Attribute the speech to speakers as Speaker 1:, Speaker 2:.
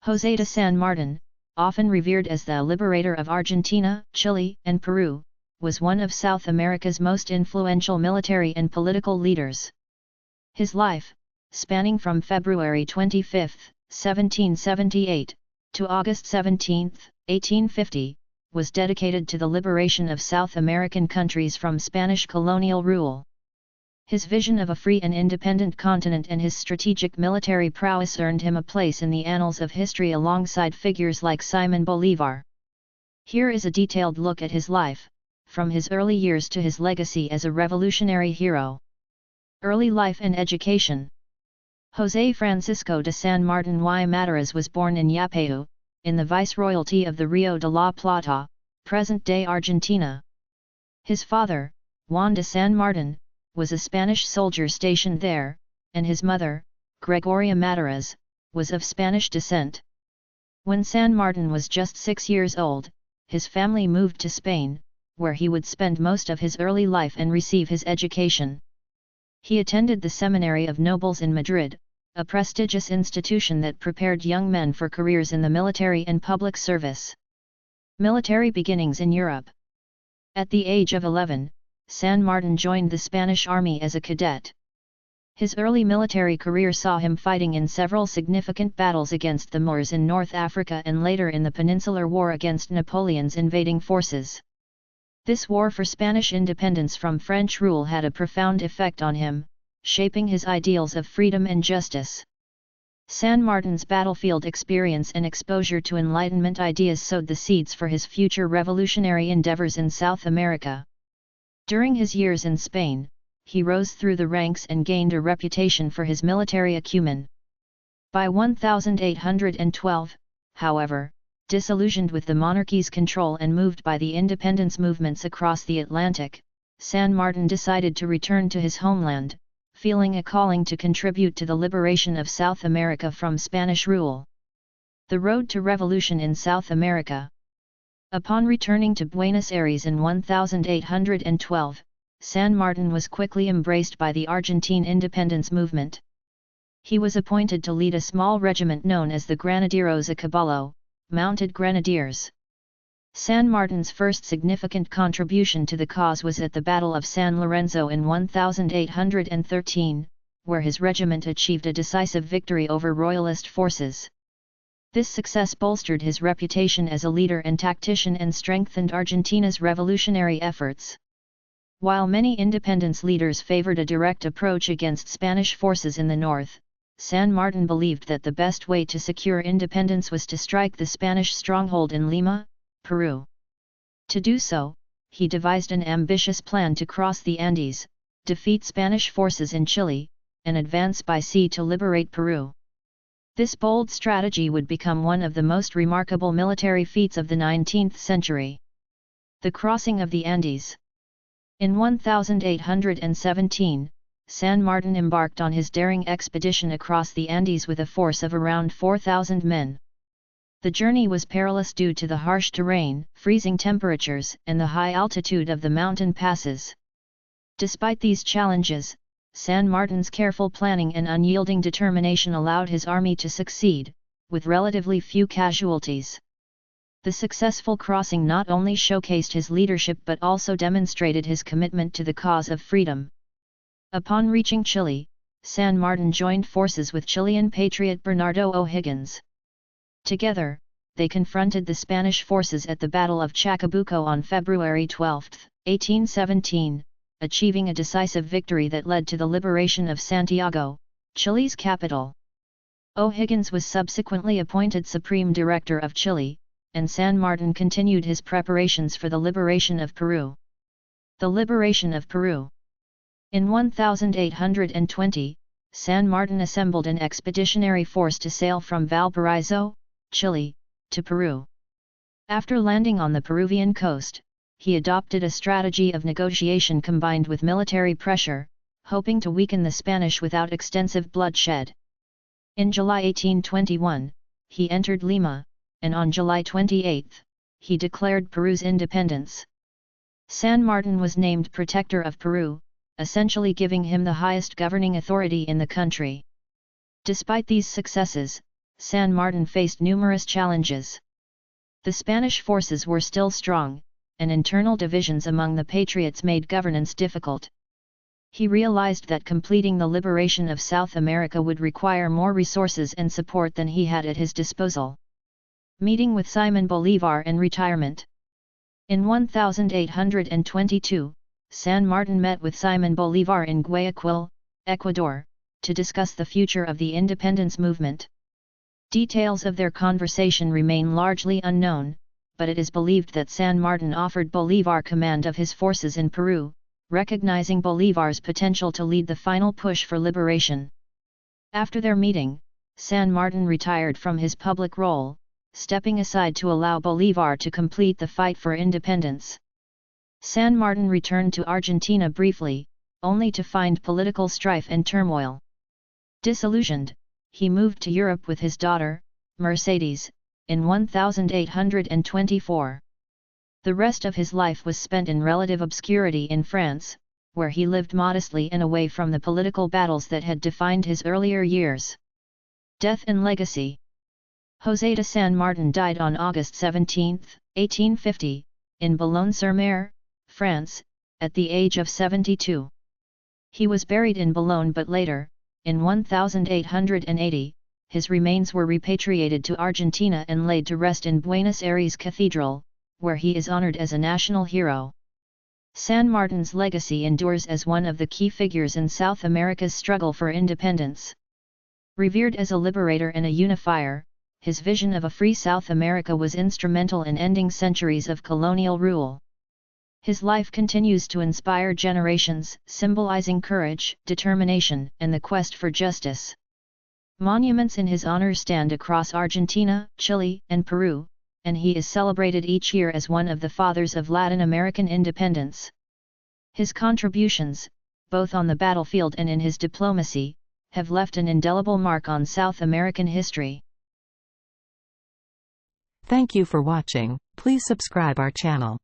Speaker 1: José de San Martín, often revered as the liberator of Argentina, Chile, and Peru, was one of South America's most influential military and political leaders. His life, spanning from February 25, 1778, to August 17, 1850, was dedicated to the liberation of South American countries from Spanish colonial rule. His vision of a free and independent continent and his strategic military prowess earned him a place in the annals of history alongside figures like Simón Bolívar. Here is a detailed look at his life, from his early years to his legacy as a revolutionary hero. Early life and education. José Francisco de San Martín y Mataraz was born in Yapeyú, in the Viceroyalty of the Rio de la Plata, present-day Argentina. His father, Juan de San Martín, was a Spanish soldier stationed there, and his mother, Gregoria Mataraz, was of Spanish descent. When San Martín was just 6 years old, his family moved to Spain, where he would spend most of his early life and receive his education. He attended the Seminary of Nobles in Madrid, a prestigious institution that prepared young men for careers in the military and public service. Military beginnings in Europe. At the age of 11, San Martín joined the Spanish army as a cadet. His early military career saw him fighting in several significant battles against the Moors in North Africa and later in the Peninsular War against Napoleon's invading forces. This war for Spanish independence from French rule had a profound effect on him, shaping his ideals of freedom and justice. San Martín's battlefield experience and exposure to Enlightenment ideas sowed the seeds for his future revolutionary endeavors in South America. During his years in Spain, he rose through the ranks and gained a reputation for his military acumen. By 1812, however, disillusioned with the monarchy's control and moved by the independence movements across the Atlantic, San Martín decided to return to his homeland, feeling a calling to contribute to the liberation of South America from Spanish rule. The road to revolution in South America. Upon returning to Buenos Aires in 1812, San Martín was quickly embraced by the Argentine independence movement. He was appointed to lead a small regiment known as the Granaderos a Caballo, Mounted Grenadiers. San Martín's first significant contribution to the cause was at the Battle of San Lorenzo in 1813, where his regiment achieved a decisive victory over Royalist forces. This success bolstered his reputation as a leader and tactician and strengthened Argentina's revolutionary efforts. While many independence leaders favored a direct approach against Spanish forces in the north, San Martín believed that the best way to secure independence was to strike the Spanish stronghold in Lima, Peru. To do so, he devised an ambitious plan to cross the Andes, defeat Spanish forces in Chile, and advance by sea to liberate Peru. This bold strategy would become one of the most remarkable military feats of the 19th century. The crossing of the Andes. In 1817, San Martín embarked on his daring expedition across the Andes with a force of around 4,000 men. The journey was perilous due to the harsh terrain, freezing temperatures, and the high altitude of the mountain passes. Despite these challenges, San Martín's careful planning and unyielding determination allowed his army to succeed, with relatively few casualties. The successful crossing not only showcased his leadership but also demonstrated his commitment to the cause of freedom. Upon reaching Chile, San Martín joined forces with Chilean patriot Bernardo O'Higgins. Together, they confronted the Spanish forces at the Battle of Chacabuco on February 12, 1817, achieving a decisive victory that led to the liberation of Santiago, Chile's capital. O'Higgins was subsequently appointed Supreme Director of Chile, and San Martín continued his preparations for the liberation of Peru. The liberation of Peru. In 1820, San Martín assembled an expeditionary force to sail from Valparaiso, Chile, to Peru. After landing on the Peruvian coast, he adopted a strategy of negotiation combined with military pressure, hoping to weaken the Spanish without extensive bloodshed. In July 1821, he entered Lima, and on July 28, he declared Peru's independence. San Martín was named Protector of Peru, essentially giving him the highest governing authority in the country. Despite these successes, San Martin faced numerous challenges. The Spanish forces were still strong, and internal divisions among the patriots made governance difficult. He realized that completing the liberation of South America would require more resources and support than he had at his disposal. Meeting with Simón Bolívar and retirement. In 1822, San Martin met with Simón Bolívar in Guayaquil, Ecuador, to discuss the future of the independence movement. Details of their conversation remain largely unknown, but it is believed that San Martin offered Bolívar command of his forces in Peru, recognizing Bolívar's potential to lead the final push for liberation. After their meeting, San Martin retired from his public role, stepping aside to allow Bolívar to complete the fight for independence. San Martin returned to Argentina briefly, only to find political strife and turmoil. Disillusioned, he moved to Europe with his daughter, Mercedes, in 1824. The rest of his life was spent in relative obscurity in France, where he lived modestly and away from the political battles that had defined his earlier years. Death and legacy. José de San Martín died on August 17, 1850, in Boulogne-sur-Mer, France, at the age of 72. He was buried in Boulogne, but later, in 1880, his remains were repatriated to Argentina and laid to rest in Buenos Aires Cathedral, where he is honored as a national hero. San Martin's legacy endures as one of the key figures in South America's struggle for independence. Revered as a liberator and a unifier, his vision of a free South America was instrumental in ending centuries of colonial rule. His life continues to inspire generations, symbolizing courage, determination, and the quest for justice. Monuments in his honor stand across Argentina, Chile, and Peru, and he is celebrated each year as one of the fathers of Latin American independence. His contributions, both on the battlefield and in his diplomacy, have left an indelible mark on South American history.
Speaker 2: Thank you for watching. Please subscribe our channel.